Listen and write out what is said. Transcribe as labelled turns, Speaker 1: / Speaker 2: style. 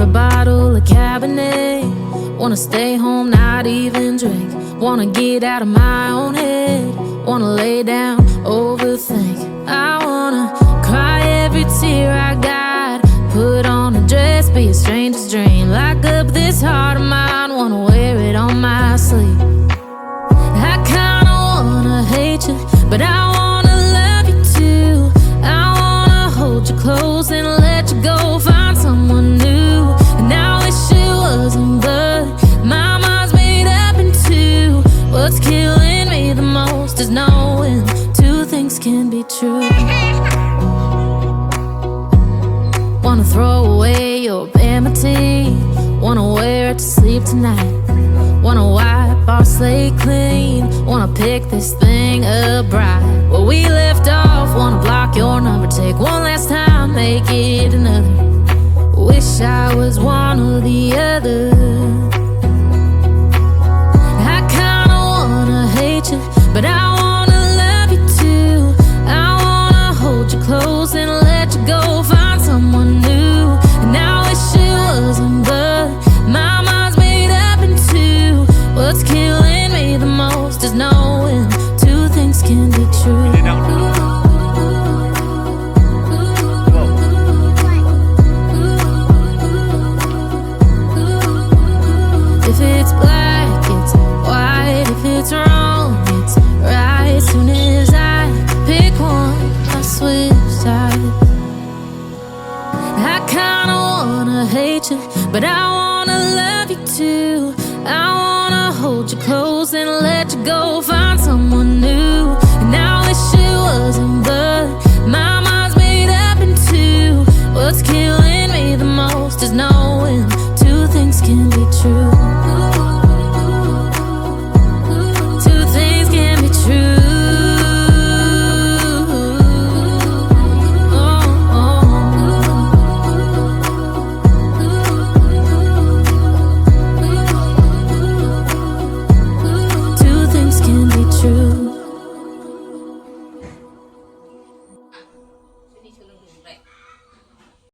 Speaker 1: near a bottle of Cabernet. Wanna stay home, not even drink. Wanna get out of my own head. Wanna lay down, overthink. I wanna cry every tear I got. Put on a dress, be a stranger's dream. Lock up this heart of mine, wanna wear it on my sleeve. I kinda wanna hate you, but I wanna love you too. I wanna hold you close and let you go. Find someone new, and I wish it wasn't, but my mind's made up in two. What's killing me the most is knowing two things can be true. Wanna throw away your vanity. Wanna wear it to sleep tonight. Wanna wipe our slate clean. Wanna pick this thing up right where we left off. Wanna block your number, take one last time, make it another. Wish I was one or the other. I kinda wanna hate you, but I wanna love you too. I wanna hold you close and let you go. Find someone new, and I wish it wasn't, but my mind's made up in two. What's killing me the most is knowing two things can be true. If it's black, it's white. If it's wrong, it's right. Soon as I pick one, I switch sides. I kinda wanna hate you, but I wanna love you too. I wanna hold you close and let you go. Find someone new, and I wish it wasn't, but my mind's made up in two. What's killing me the most is knowing two things can be true.